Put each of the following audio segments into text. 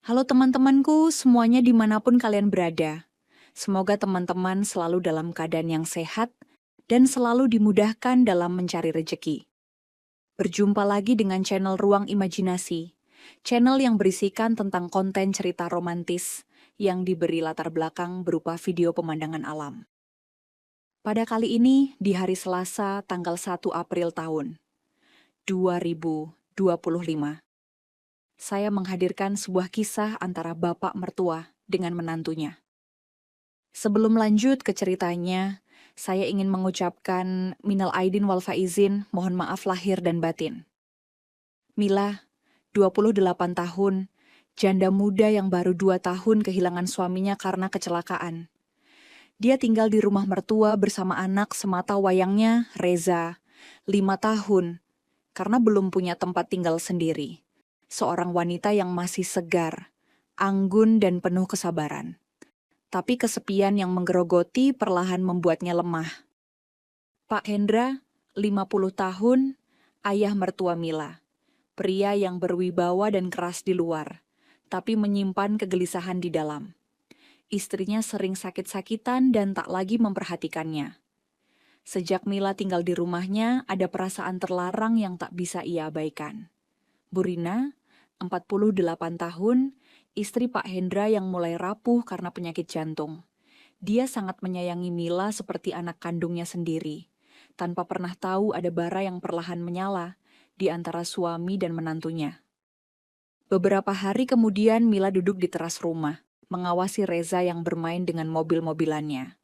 Halo teman-temanku, semuanya dimanapun kalian berada. Semoga teman-teman selalu dalam keadaan yang sehat dan selalu dimudahkan dalam mencari rejeki. Berjumpa lagi dengan channel Ruang Imajinasi, channel yang berisikan tentang konten cerita romantis yang diberi latar belakang berupa video pemandangan alam. Pada kali ini, di hari Selasa tanggal 1 April tahun 2025, saya menghadirkan sebuah kisah antara bapak mertua dengan menantunya. Sebelum lanjut ke ceritanya, saya ingin mengucapkan minal aidin wal faizin, mohon maaf lahir dan batin. Mila, 28 tahun, janda muda yang baru 2 tahun kehilangan suaminya karena kecelakaan. Dia tinggal di rumah mertua bersama anak semata wayangnya, Reza, 5 tahun, karena belum punya tempat tinggal sendiri. Seorang wanita yang masih segar, anggun dan penuh kesabaran. Tapi kesepian yang menggerogoti perlahan membuatnya lemah. Pak Hendra, 50 tahun, ayah mertua Mila. Pria yang berwibawa dan keras di luar, tapi menyimpan kegelisahan di dalam. Istrinya sering sakit-sakitan dan tak lagi memperhatikannya. Sejak Mila tinggal di rumahnya, ada perasaan terlarang yang tak bisa ia abaikan. Burina, 48 tahun, istri Pak Hendra yang mulai rapuh karena penyakit jantung. Dia sangat menyayangi Mila seperti anak kandungnya sendiri, tanpa pernah tahu ada bara yang perlahan menyala di antara suami dan menantunya. Beberapa hari kemudian Mila duduk di teras rumah, mengawasi Reza yang bermain dengan mobil-mobilannya.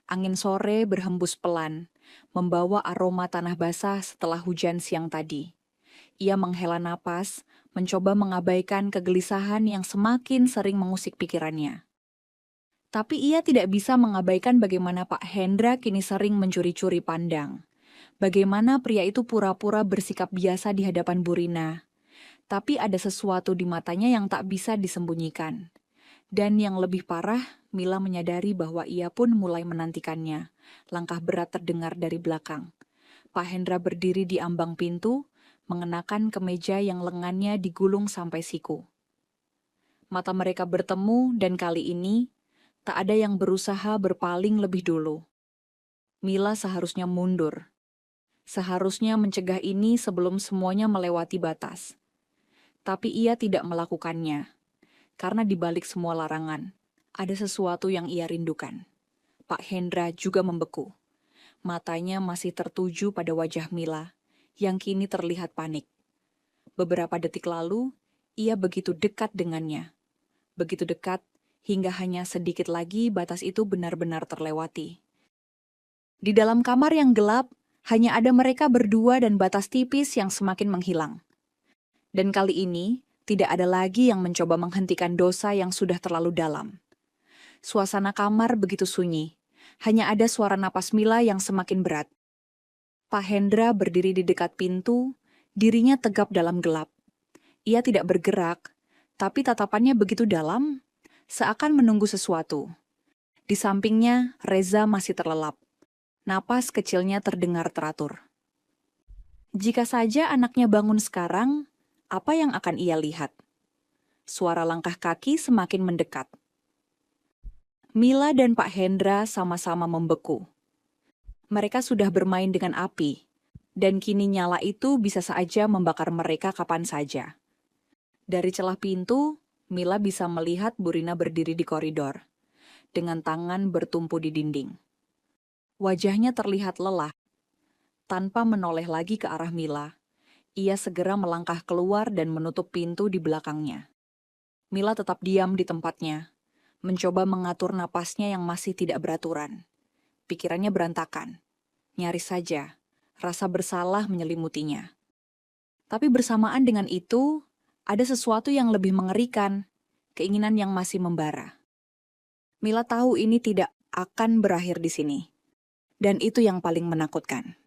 Angin sore berhembus pelan, membawa aroma tanah basah setelah hujan siang tadi. Ia menghela napas, mencoba mengabaikan kegelisahan yang semakin sering mengusik pikirannya. Tapi ia tidak bisa mengabaikan bagaimana Pak Hendra kini sering mencuri-curi pandang. Bagaimana pria itu pura-pura bersikap biasa di hadapan Burina. Tapi ada sesuatu di matanya yang tak bisa disembunyikan. Dan yang lebih parah, Mila menyadari bahwa ia pun mulai menantikannya. Langkah berat terdengar dari belakang. Pak Hendra berdiri di ambang pintu, mengenakan kemeja yang lengannya digulung sampai siku. Mata mereka bertemu dan kali ini, tak ada yang berusaha berpaling lebih dulu. Mila seharusnya mundur. Seharusnya mencegah ini sebelum semuanya melewati batas. Tapi ia tidak melakukannya. Karena di balik semua larangan, ada sesuatu yang ia rindukan. Pak Hendra juga membeku. Matanya masih tertuju pada wajah Mila, yang kini terlihat panik. Beberapa detik lalu, ia begitu dekat dengannya. Begitu dekat, hingga hanya sedikit lagi batas itu benar-benar terlewati. Di dalam kamar yang gelap, hanya ada mereka berdua dan batas tipis yang semakin menghilang. Dan kali ini, tidak ada lagi yang mencoba menghentikan dosa yang sudah terlalu dalam. Suasana kamar begitu sunyi, hanya ada suara napas Mila yang semakin berat. Pak Hendra berdiri di dekat pintu, dirinya tegap dalam gelap. Ia tidak bergerak, tapi tatapannya begitu dalam, seakan menunggu sesuatu. Di sampingnya, Reza masih terlelap. Napas kecilnya terdengar teratur. Jika saja anaknya bangun sekarang, apa yang akan ia lihat? Suara langkah kaki semakin mendekat. Mila dan Pak Hendra sama-sama membeku. Mereka sudah bermain dengan api, dan kini nyala itu bisa saja membakar mereka kapan saja. Dari celah pintu, Mila bisa melihat Burina berdiri di koridor, dengan tangan bertumpu di dinding. Wajahnya terlihat lelah. Tanpa menoleh lagi ke arah Mila, ia segera melangkah keluar dan menutup pintu di belakangnya. Mila tetap diam di tempatnya, mencoba mengatur napasnya yang masih tidak beraturan. Pikirannya berantakan. Nyaris saja, rasa bersalah menyelimutinya. Tapi bersamaan dengan itu, ada sesuatu yang lebih mengerikan, keinginan yang masih membara. Mila tahu ini tidak akan berakhir di sini. Dan itu yang paling menakutkan.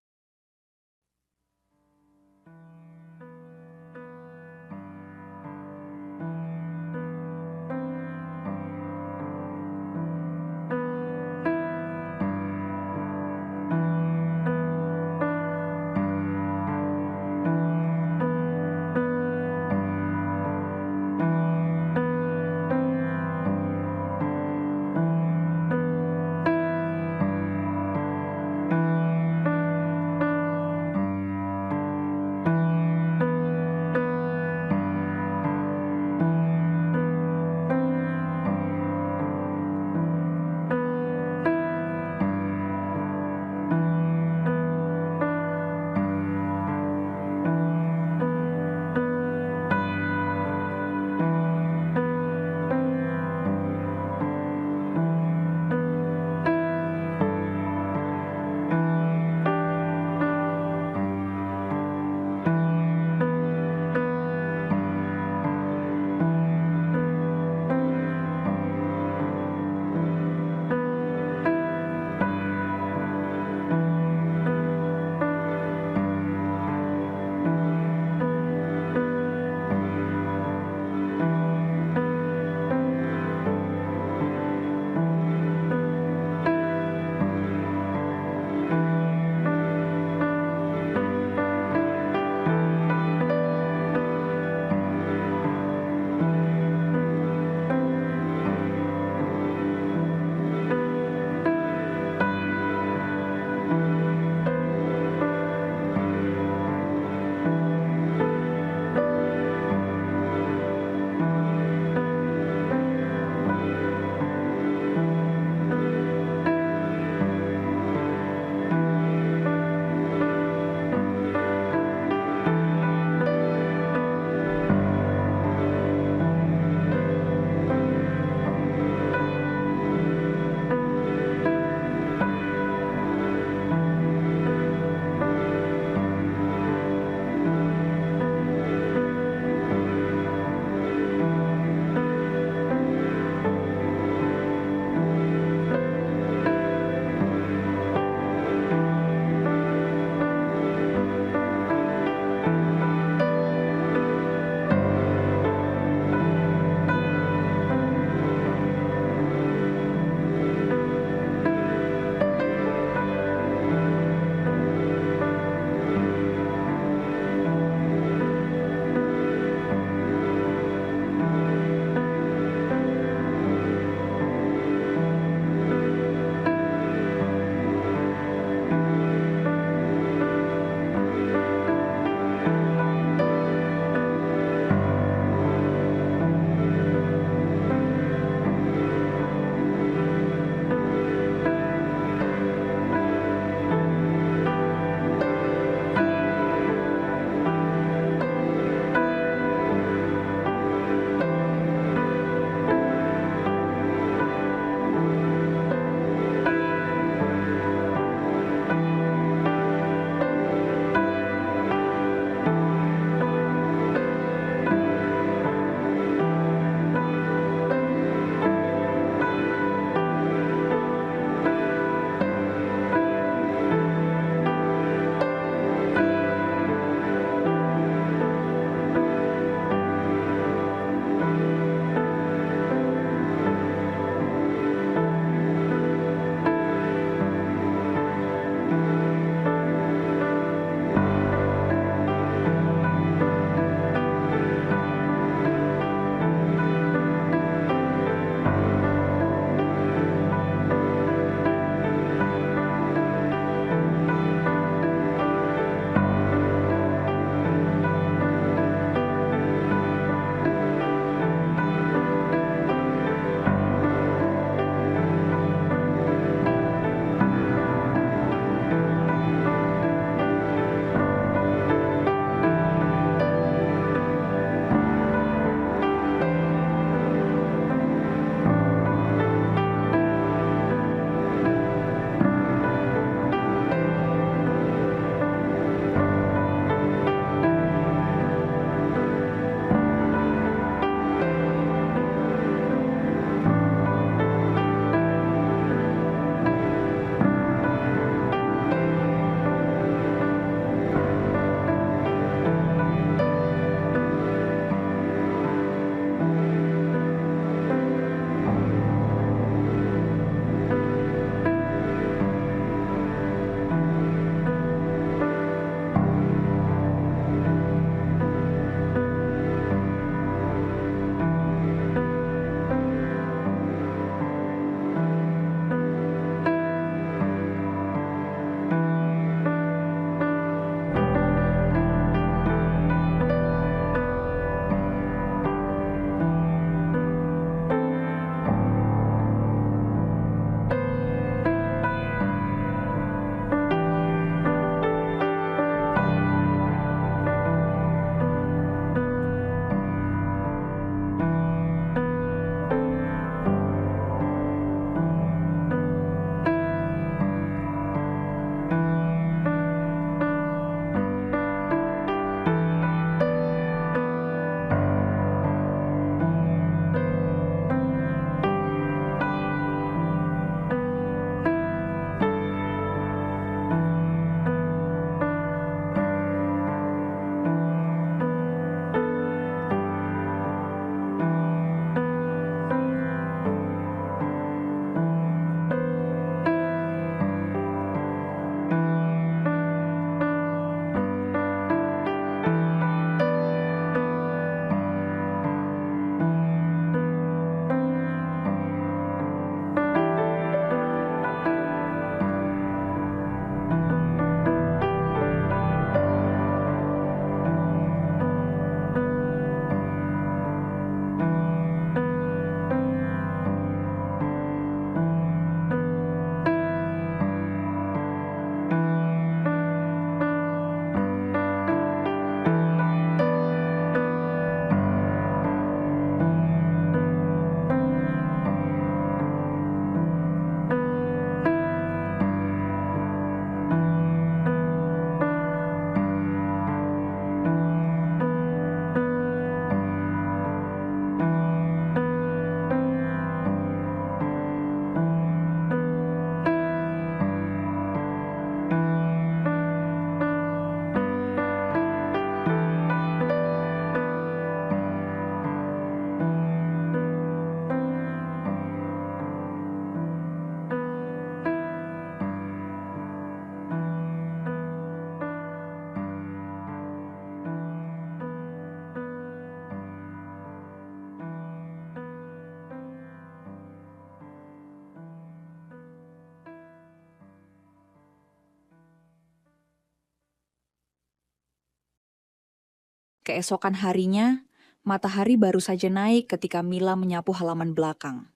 Keesokan harinya, matahari baru saja naik ketika Mila menyapu halaman belakang.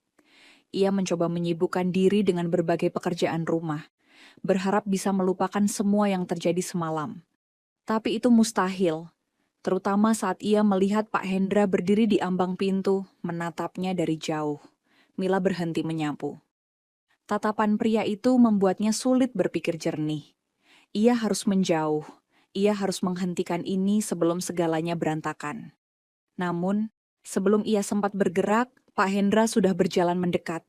Ia mencoba menyibukkan diri dengan berbagai pekerjaan rumah, berharap bisa melupakan semua yang terjadi semalam. Tapi itu mustahil, terutama saat ia melihat Pak Hendra berdiri di ambang pintu, menatapnya dari jauh. Mila berhenti menyapu. Tatapan pria itu membuatnya sulit berpikir jernih. Ia harus menjauh. Ia harus menghentikan ini sebelum segalanya berantakan. Namun, sebelum ia sempat bergerak, Pak Hendra sudah berjalan mendekat.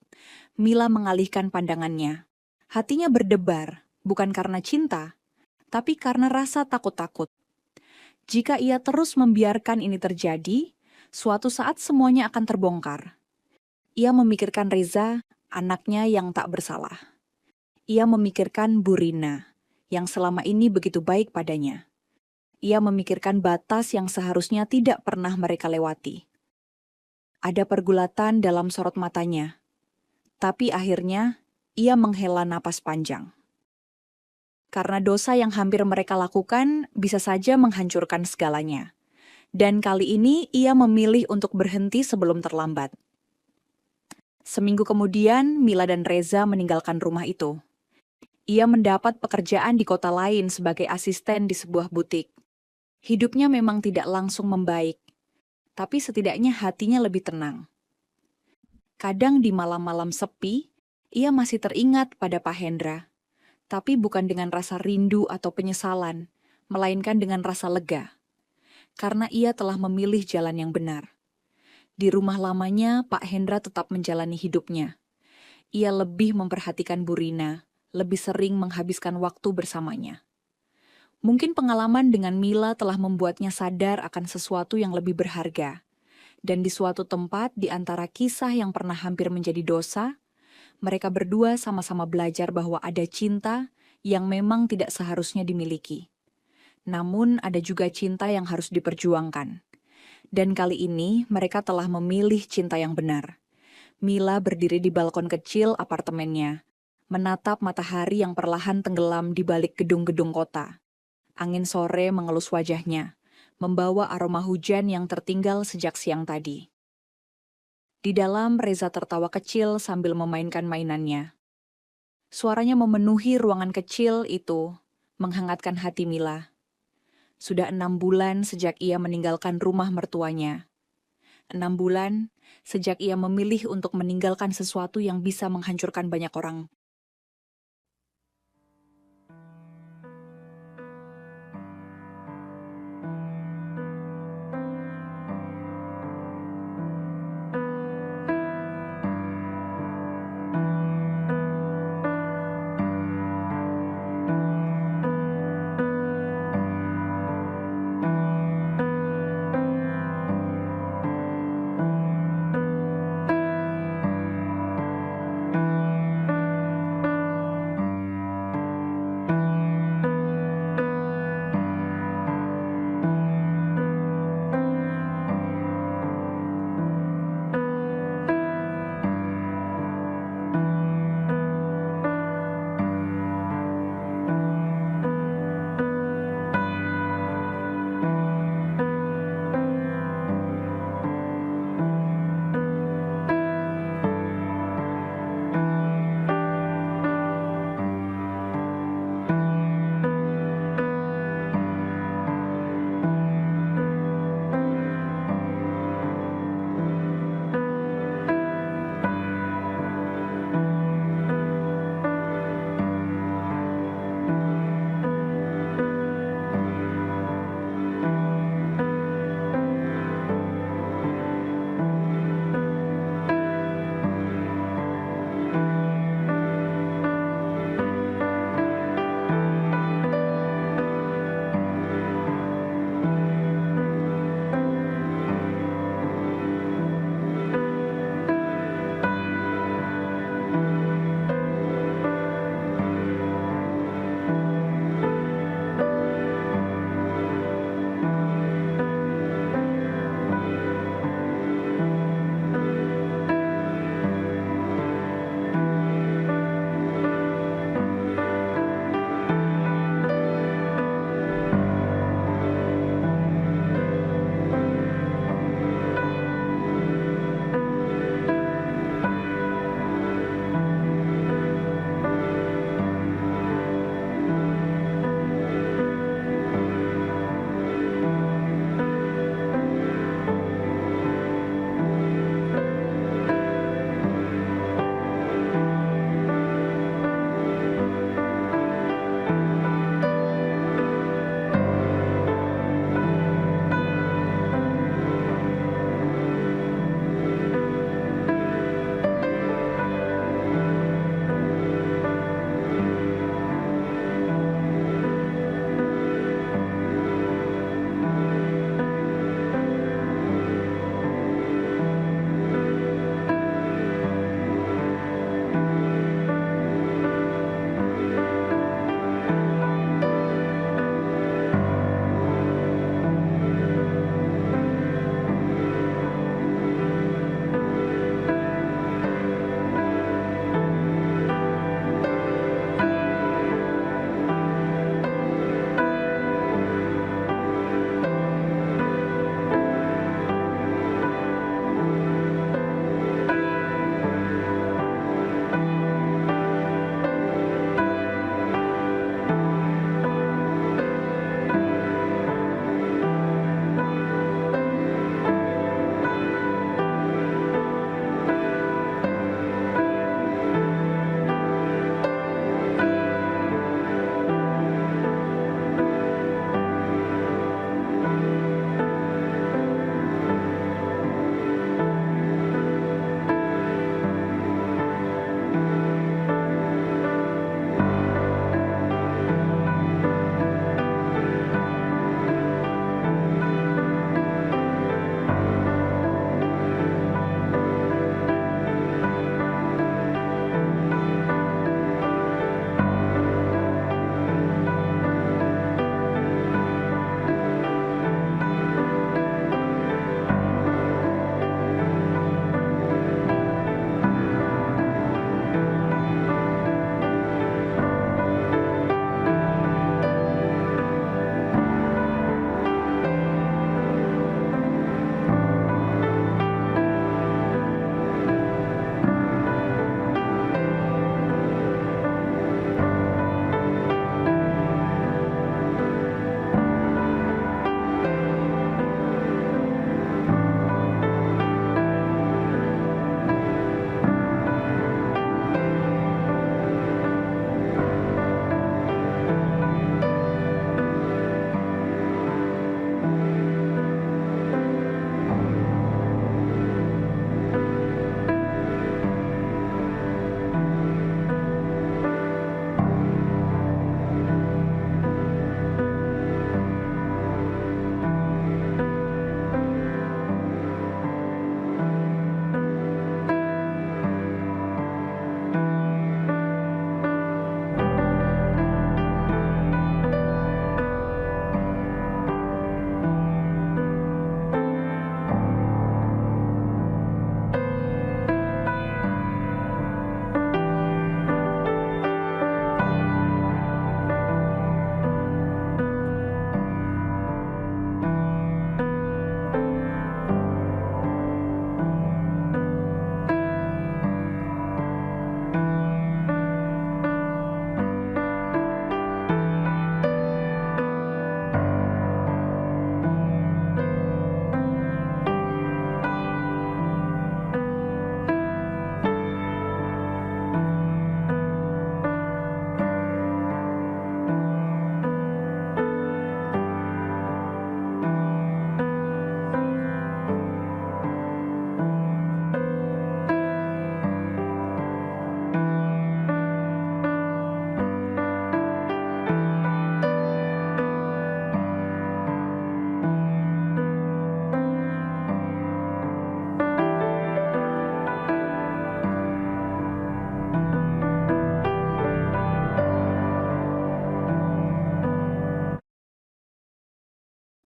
Mila mengalihkan pandangannya. Hatinya berdebar, bukan karena cinta, tapi karena rasa takut-takut. Jika ia terus membiarkan ini terjadi, suatu saat semuanya akan terbongkar. Ia memikirkan Reza, anaknya yang tak bersalah. Ia memikirkan Bu Rina, yang selama ini begitu baik padanya. Ia memikirkan batas yang seharusnya tidak pernah mereka lewati. Ada pergulatan dalam sorot matanya, tapi akhirnya ia menghela napas panjang. Karena dosa yang hampir mereka lakukan bisa saja menghancurkan segalanya. Dan kali ini ia memilih untuk berhenti sebelum terlambat. Seminggu kemudian, Mila dan Reza meninggalkan rumah itu. Ia mendapat pekerjaan di kota lain sebagai asisten di sebuah butik. Hidupnya memang tidak langsung membaik, tapi setidaknya hatinya lebih tenang. Kadang di malam-malam sepi, ia masih teringat pada Pak Hendra. Tapi bukan dengan rasa rindu atau penyesalan, melainkan dengan rasa lega. Karena ia telah memilih jalan yang benar. Di rumah lamanya, Pak Hendra tetap menjalani hidupnya. Ia lebih memperhatikan Bu Rina, lebih sering menghabiskan waktu bersamanya. Mungkin pengalaman dengan Mila telah membuatnya sadar akan sesuatu yang lebih berharga. Dan di suatu tempat di antara kisah yang pernah hampir menjadi dosa, mereka berdua sama-sama belajar bahwa ada cinta yang memang tidak seharusnya dimiliki. Namun ada juga cinta yang harus diperjuangkan. Dan kali ini mereka telah memilih cinta yang benar. Mila berdiri di balkon kecil apartemennya, menatap matahari yang perlahan tenggelam di balik gedung-gedung kota. Angin sore mengelus wajahnya, membawa aroma hujan yang tertinggal sejak siang tadi. Di dalam, Reza tertawa kecil sambil memainkan mainannya. Suaranya memenuhi ruangan kecil itu, menghangatkan hati Mila. Sudah 6 bulan sejak ia meninggalkan rumah mertuanya. 6 bulan sejak ia memilih untuk meninggalkan sesuatu yang bisa menghancurkan banyak orang.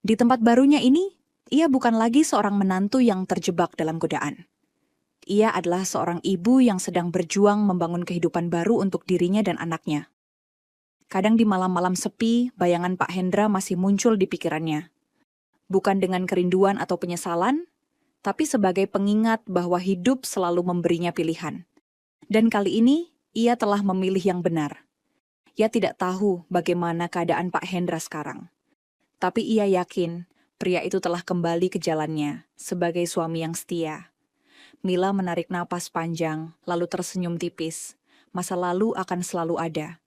Di tempat barunya ini, ia bukan lagi seorang menantu yang terjebak dalam godaan. Ia adalah seorang ibu yang sedang berjuang membangun kehidupan baru untuk dirinya dan anaknya. Kadang di malam-malam sepi, bayangan Pak Hendra masih muncul di pikirannya. Bukan dengan kerinduan atau penyesalan, tapi sebagai pengingat bahwa hidup selalu memberinya pilihan. Dan kali ini, ia telah memilih yang benar. Ia tidak tahu bagaimana keadaan Pak Hendra sekarang. Tapi ia yakin pria itu telah kembali ke jalannya sebagai suami yang setia. Mila menarik napas panjang, lalu tersenyum tipis. Masa lalu akan selalu ada.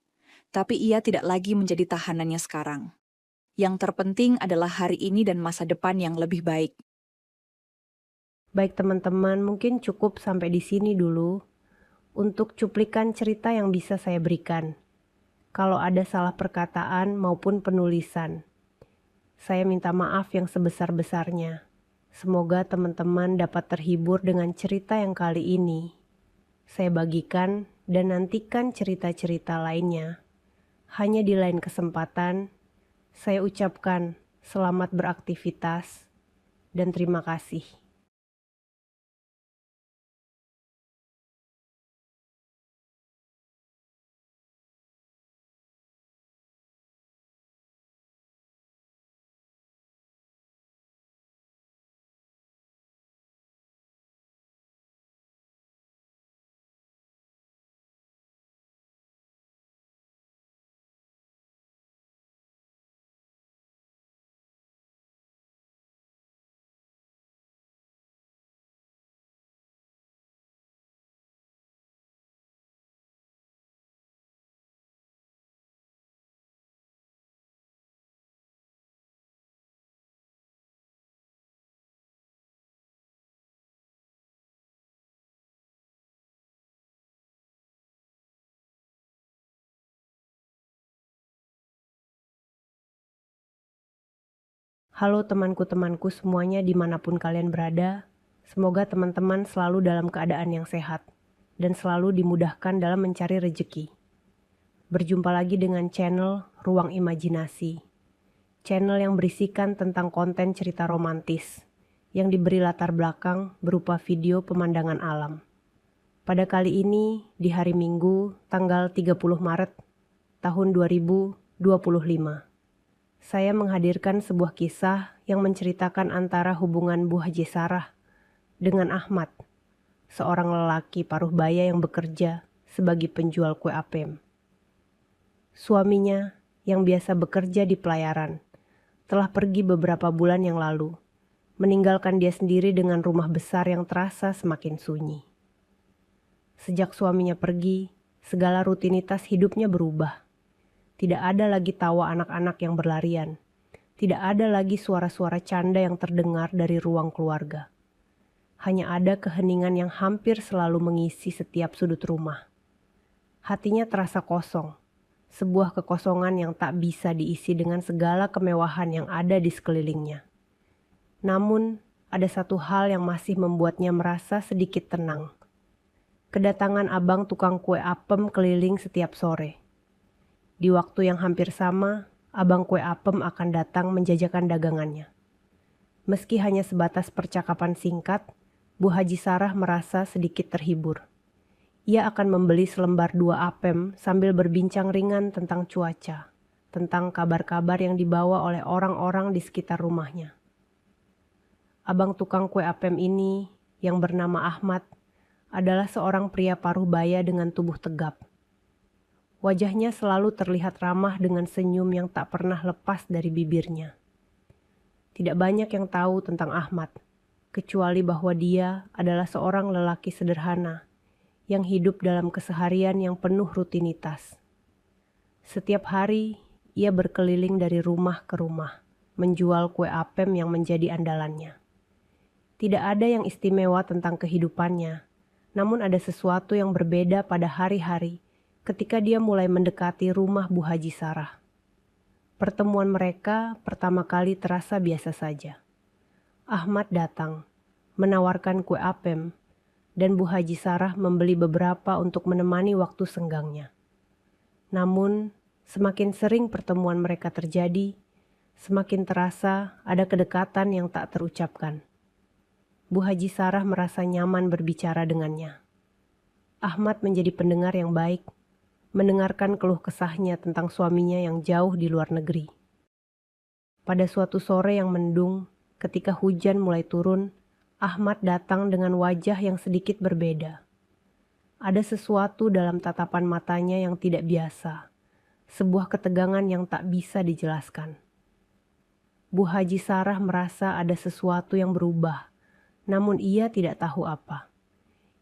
Tapi ia tidak lagi menjadi tahanannya sekarang. Yang terpenting adalah hari ini dan masa depan yang lebih baik. Baik teman-teman, mungkin cukup sampai di sini dulu untuk cuplikan cerita yang bisa saya berikan. Kalau ada salah perkataan maupun penulisan, saya minta maaf yang sebesar-besarnya. Semoga teman-teman dapat terhibur dengan cerita yang kali ini. Saya bagikan dan nantikan cerita-cerita lainnya. Hanya di lain kesempatan, saya ucapkan selamat beraktivitas dan terima kasih. Halo temanku-temanku semuanya dimanapun kalian berada, semoga teman-teman selalu dalam keadaan yang sehat dan selalu dimudahkan dalam mencari rejeki. Berjumpa lagi dengan channel Ruang Imajinasi, channel yang berisikan tentang konten cerita romantis yang diberi latar belakang berupa video pemandangan alam. Pada kali ini di hari Minggu tanggal 30 Maret tahun 2025. Saya menghadirkan sebuah kisah yang menceritakan antara hubungan Bu Haji Sarah dengan Ahmad, seorang lelaki paruh baya yang bekerja sebagai penjual kue apem. Suaminya yang biasa bekerja di pelayaran telah pergi beberapa bulan yang lalu, meninggalkan dia sendiri dengan rumah besar yang terasa semakin sunyi. Sejak suaminya pergi, segala rutinitas hidupnya berubah. Tidak ada lagi tawa anak-anak yang berlarian. Tidak ada lagi suara-suara canda yang terdengar dari ruang keluarga. Hanya ada keheningan yang hampir selalu mengisi setiap sudut rumah. Hatinya terasa kosong. Sebuah kekosongan yang tak bisa diisi dengan segala kemewahan yang ada di sekelilingnya. Namun, ada satu hal yang masih membuatnya merasa sedikit tenang. Kedatangan abang tukang kue apem keliling setiap sore. Di waktu yang hampir sama, abang kue apem akan datang menjajakan dagangannya. Meski hanya sebatas percakapan singkat, Bu Haji Sarah merasa sedikit terhibur. Ia akan membeli selembar 2 apem sambil berbincang ringan tentang cuaca, tentang kabar-kabar yang dibawa oleh orang-orang di sekitar rumahnya. Abang tukang kue apem ini, yang bernama Ahmad, adalah seorang pria paruh baya dengan tubuh tegap. Wajahnya selalu terlihat ramah dengan senyum yang tak pernah lepas dari bibirnya. Tidak banyak yang tahu tentang Ahmad, kecuali bahwa dia adalah seorang lelaki sederhana yang hidup dalam keseharian yang penuh rutinitas. Setiap hari, ia berkeliling dari rumah ke rumah, menjual kue apem yang menjadi andalannya. Tidak ada yang istimewa tentang kehidupannya, namun ada sesuatu yang berbeda pada hari-hari ketika dia mulai mendekati rumah Bu Haji Sarah. Pertemuan mereka pertama kali terasa biasa saja. Ahmad datang, menawarkan kue apem, dan Bu Haji Sarah membeli beberapa untuk menemani waktu senggangnya. Namun, semakin sering pertemuan mereka terjadi, Semakin terasa ada kedekatan yang tak terucapkan. Bu Haji Sarah merasa nyaman berbicara dengannya. Ahmad menjadi pendengar yang baik, mendengarkan keluh kesahnya tentang suaminya yang jauh di luar negeri. Pada suatu sore yang mendung, ketika hujan mulai turun, Ahmad datang dengan wajah yang sedikit berbeda. Ada sesuatu dalam tatapan matanya yang tidak biasa, sebuah ketegangan yang tak bisa dijelaskan. Bu Haji Sarah merasa ada sesuatu yang berubah, namun ia tidak tahu apa.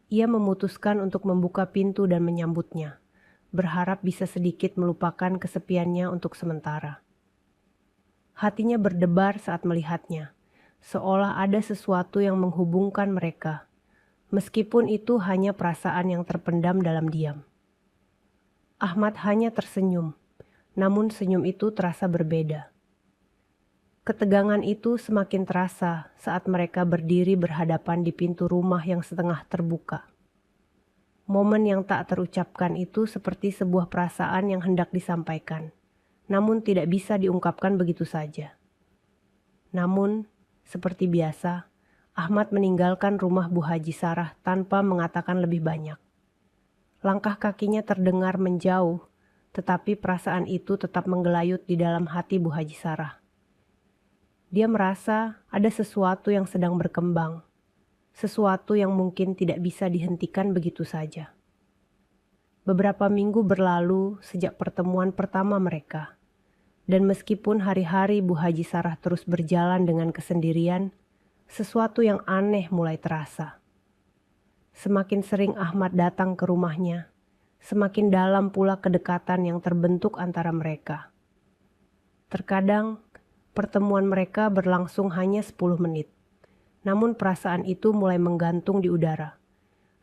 Ia memutuskan untuk membuka pintu dan menyambutnya, berharap bisa sedikit melupakan kesepiannya untuk sementara. Hatinya berdebar saat melihatnya, seolah ada sesuatu yang menghubungkan mereka, meskipun itu hanya perasaan yang terpendam dalam diam. Ahmad hanya tersenyum, namun senyum itu terasa berbeda. Ketegangan itu semakin terasa saat mereka berdiri berhadapan di pintu rumah yang setengah terbuka. Momen yang tak terucapkan itu seperti sebuah perasaan yang hendak disampaikan, namun tidak bisa diungkapkan begitu saja. Namun, seperti biasa, Ahmad meninggalkan rumah Bu Haji Sarah tanpa mengatakan lebih banyak. Langkah kakinya terdengar menjauh, tetapi perasaan itu tetap menggelayut di dalam hati Bu Haji Sarah. Dia merasa ada sesuatu yang sedang berkembang, sesuatu yang mungkin tidak bisa dihentikan begitu saja. Beberapa minggu berlalu sejak pertemuan pertama mereka, dan meskipun hari-hari Bu Haji Sarah terus berjalan dengan kesendirian, sesuatu yang aneh mulai terasa. Semakin sering Ahmad datang ke rumahnya, semakin dalam pula kedekatan yang terbentuk antara mereka. Terkadang, pertemuan mereka berlangsung hanya 10 menit, namun perasaan itu mulai menggantung di udara,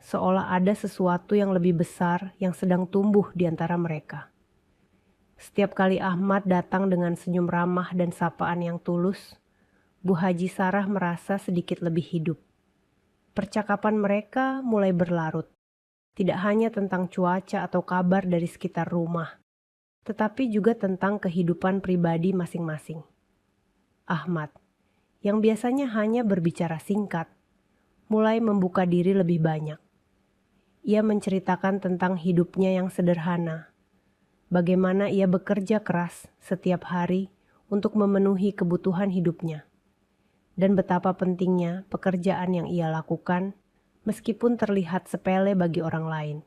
seolah ada sesuatu yang lebih besar yang sedang tumbuh di antara mereka. Setiap kali Ahmad datang dengan senyum ramah dan sapaan yang tulus, Bu Haji Sarah merasa sedikit lebih hidup. Percakapan mereka mulai berlarut, tidak hanya tentang cuaca atau kabar dari sekitar rumah, tetapi juga tentang kehidupan pribadi masing-masing. Ahmad, yang biasanya hanya berbicara singkat, mulai membuka diri lebih banyak. Ia menceritakan tentang hidupnya yang sederhana, bagaimana ia bekerja keras setiap hari untuk memenuhi kebutuhan hidupnya, dan betapa pentingnya pekerjaan yang ia lakukan meskipun terlihat sepele bagi orang lain.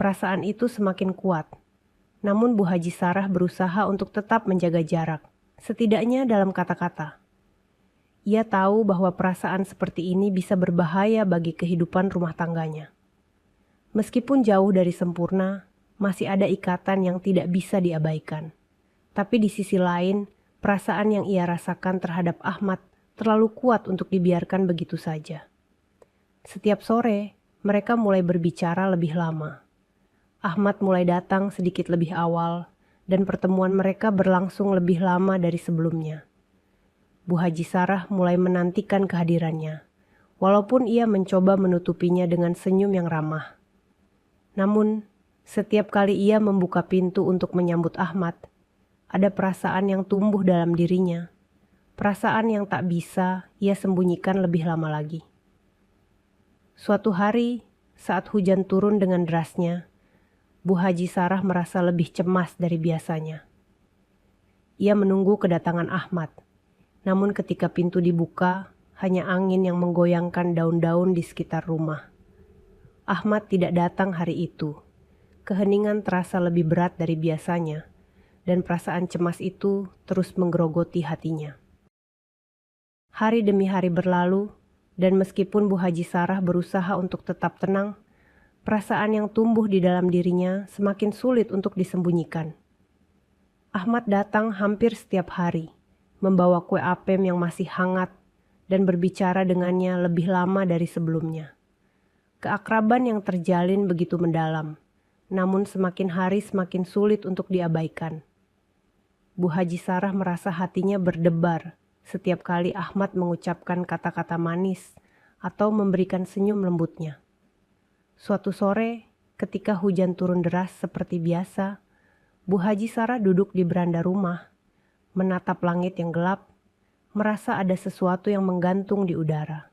Perasaan itu semakin kuat. Namun Bu Haji Sarah berusaha untuk tetap menjaga jarak, setidaknya dalam kata-kata. Ia tahu bahwa perasaan seperti ini bisa berbahaya bagi kehidupan rumah tangganya. Meskipun jauh dari sempurna, masih ada ikatan yang tidak bisa diabaikan. Tapi di sisi lain, perasaan yang ia rasakan terhadap Ahmad terlalu kuat untuk dibiarkan begitu saja. Setiap sore, mereka mulai berbicara lebih lama. Ahmad mulai datang sedikit lebih awal, dan pertemuan mereka berlangsung lebih lama dari sebelumnya. Bu Haji Sarah mulai menantikan kehadirannya, walaupun ia mencoba menutupinya dengan senyum yang ramah. Namun, setiap kali ia membuka pintu untuk menyambut Ahmad, ada perasaan yang tumbuh dalam dirinya, perasaan yang tak bisa ia sembunyikan lebih lama lagi. Suatu hari, saat hujan turun dengan derasnya, Bu Haji Sarah merasa lebih cemas dari biasanya. Ia menunggu kedatangan Ahmad, namun ketika pintu dibuka, hanya angin yang menggoyangkan daun-daun di sekitar rumah. Ahmad tidak datang hari itu. Keheningan terasa lebih berat dari biasanya, dan perasaan cemas itu terus menggerogoti hatinya. Hari demi hari berlalu, dan meskipun Bu Haji Sarah berusaha untuk tetap tenang, perasaan yang tumbuh di dalam dirinya semakin sulit untuk disembunyikan. Ahmad datang hampir setiap hari, membawa kue apem yang masih hangat dan berbicara dengannya lebih lama dari sebelumnya. Keakraban yang terjalin begitu mendalam, namun semakin hari semakin sulit untuk diabaikan. Bu Haji Sarah merasa hatinya berdebar setiap kali Ahmad mengucapkan kata-kata manis atau memberikan senyum lembutnya. Suatu sore, ketika hujan turun deras seperti biasa, Bu Haji Sarah duduk di beranda rumah, menatap langit yang gelap, merasa ada sesuatu yang menggantung di udara.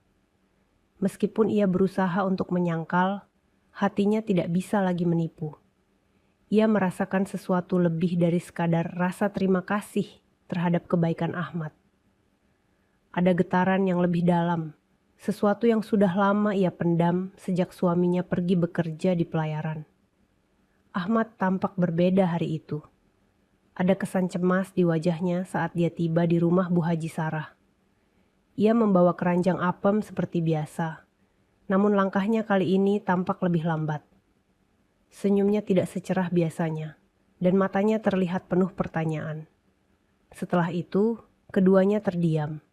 Meskipun ia berusaha untuk menyangkal, hatinya tidak bisa lagi menipu. Ia merasakan sesuatu lebih dari sekadar rasa terima kasih terhadap kebaikan Ahmad. Ada getaran yang lebih dalam, sesuatu yang sudah lama ia pendam sejak suaminya pergi bekerja di pelayaran. Ahmad tampak berbeda hari itu. Ada kesan cemas di wajahnya saat dia tiba di rumah Bu Haji Sarah. Ia membawa keranjang apem seperti biasa, namun langkahnya kali ini tampak lebih lambat. Senyumnya tidak secerah biasanya, dan matanya terlihat penuh pertanyaan. Setelah itu, keduanya terdiam.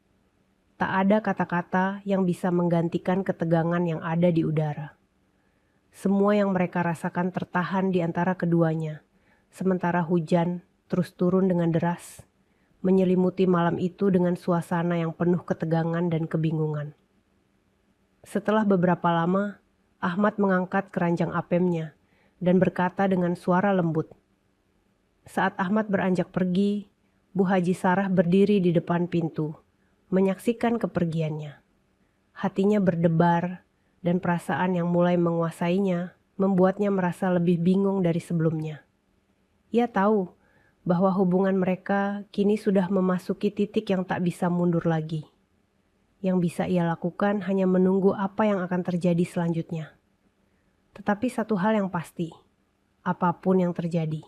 Tak ada kata-kata yang bisa menggantikan ketegangan yang ada di udara. Semua yang mereka rasakan tertahan di antara keduanya, sementara hujan terus turun dengan deras, menyelimuti malam itu dengan suasana yang penuh ketegangan dan kebingungan. Setelah beberapa lama, Ahmad mengangkat keranjang apemnya dan berkata dengan suara lembut. Saat Ahmad beranjak pergi, Bu Haji Sarah berdiri di depan pintu, menyaksikan kepergiannya. Hatinya berdebar dan perasaan yang mulai menguasainya membuatnya merasa lebih bingung dari sebelumnya. Ia tahu bahwa hubungan mereka kini sudah memasuki titik yang tak bisa mundur lagi. Yang bisa ia lakukan hanya menunggu apa yang akan terjadi selanjutnya. Tetapi satu hal yang pasti, apapun yang terjadi,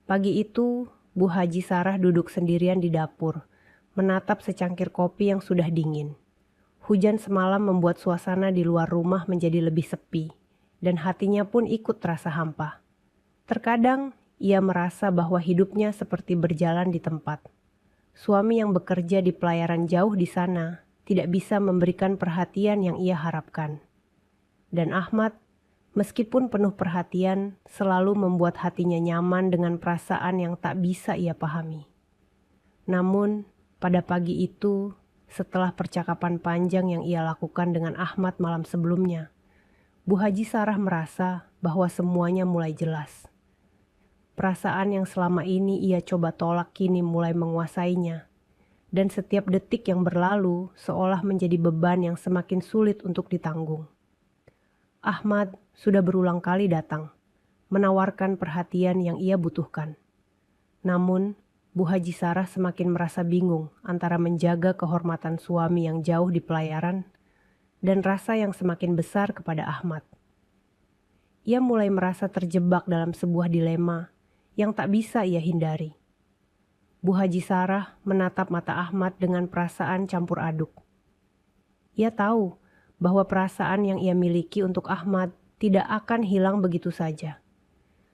Pagi itu, Bu Haji Sarah duduk sendirian di dapur, menatap secangkir kopi yang sudah dingin. Hujan semalam membuat suasana di luar rumah menjadi lebih sepi, dan hatinya pun ikut terasa hampa. Terkadang, ia merasa bahwa hidupnya seperti berjalan di tempat. Suami yang bekerja di pelayaran jauh di sana tidak bisa memberikan perhatian yang ia harapkan. Dan Ahmad, meskipun penuh perhatian, selalu membuat hatinya nyaman dengan perasaan yang tak bisa ia pahami. Namun, pada pagi itu, setelah percakapan panjang yang ia lakukan dengan Ahmad malam sebelumnya, Bu Haji Sarah merasa bahwa semuanya mulai jelas. Perasaan yang selama ini ia coba tolak kini mulai menguasainya, dan setiap detik yang berlalu seolah menjadi beban yang semakin sulit untuk ditanggung. Ahmad sudah berulang kali datang, menawarkan perhatian yang ia butuhkan. Namun, Bu Haji Sarah semakin merasa bingung antara menjaga kehormatan suami yang jauh di pelayaran dan rasa yang semakin besar kepada Ahmad. Ia mulai merasa terjebak dalam sebuah dilema yang tak bisa ia hindari. Bu Haji Sarah menatap mata Ahmad dengan perasaan campur aduk. Ia tahu bahwa perasaan yang ia miliki untuk Ahmad tidak akan hilang begitu saja.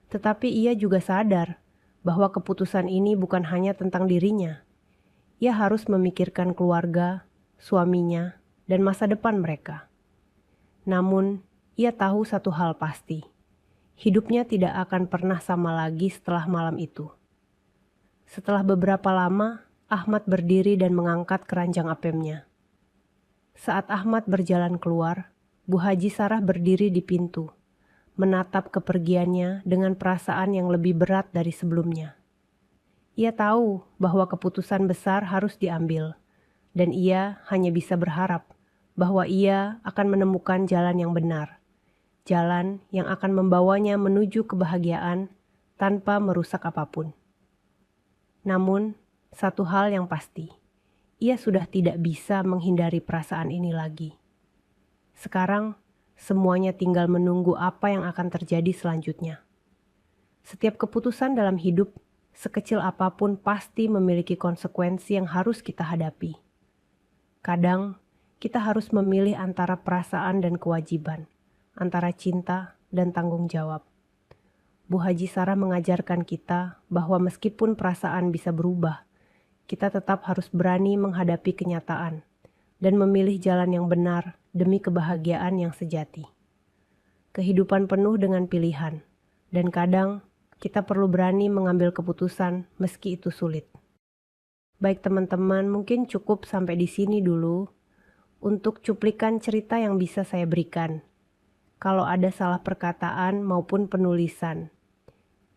Tetapi ia juga sadar bahwa keputusan ini bukan hanya tentang dirinya. Ia harus memikirkan keluarga, suaminya, dan masa depan mereka. Namun, ia tahu satu hal pasti. Hidupnya tidak akan pernah sama lagi setelah malam itu. Setelah beberapa lama, Ahmad berdiri dan mengangkat keranjang apemnya. Saat Ahmad berjalan keluar, Bu Haji Sarah berdiri di pintu, menatap kepergiannya dengan perasaan yang lebih berat dari sebelumnya. Ia tahu bahwa keputusan besar harus diambil, dan ia hanya bisa berharap bahwa ia akan menemukan jalan yang benar, jalan yang akan membawanya menuju kebahagiaan tanpa merusak apapun. Namun, satu hal yang pasti, ia sudah tidak bisa menghindari perasaan ini lagi. Sekarang, semuanya tinggal menunggu apa yang akan terjadi selanjutnya. Setiap keputusan dalam hidup, sekecil apapun pasti memiliki konsekuensi yang harus kita hadapi. Kadang, kita harus memilih antara perasaan dan kewajiban, antara cinta dan tanggung jawab. Bu Haji Sarah mengajarkan kita bahwa meskipun perasaan bisa berubah, kita tetap harus berani menghadapi kenyataan dan memilih jalan yang benar demi kebahagiaan yang sejati. Kehidupan penuh dengan pilihan, dan kadang kita perlu berani mengambil keputusan meski itu sulit. Baik teman-teman, mungkin cukup sampai di sini dulu untuk cuplikan cerita yang bisa saya berikan. Kalau ada salah perkataan maupun penulisan,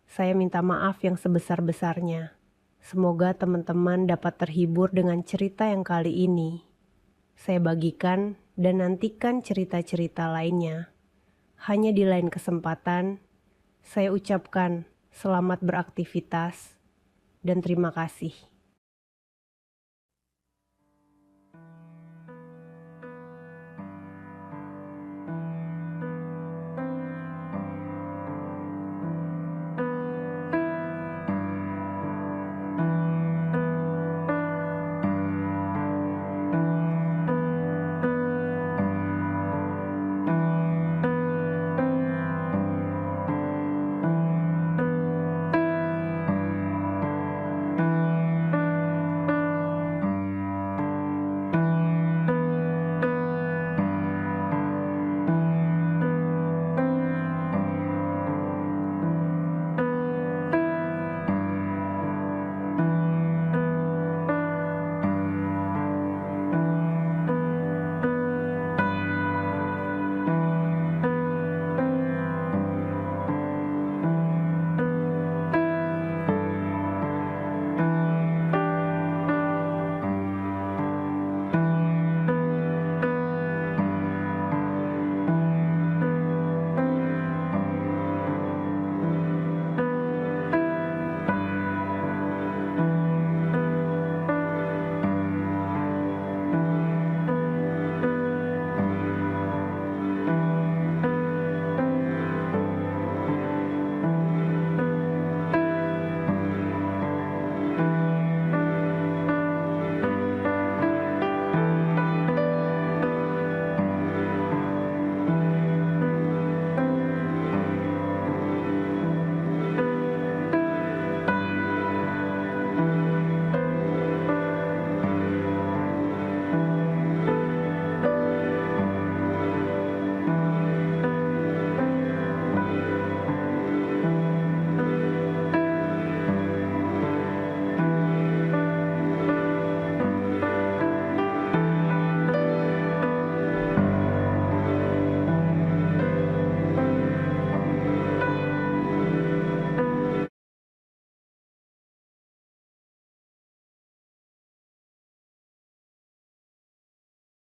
saya minta maaf yang sebesar-besarnya. Semoga teman-teman dapat terhibur dengan cerita yang kali ini saya bagikan dan nantikan cerita-cerita lainnya. Hanya di lain kesempatan, saya ucapkan selamat beraktivitas dan terima kasih.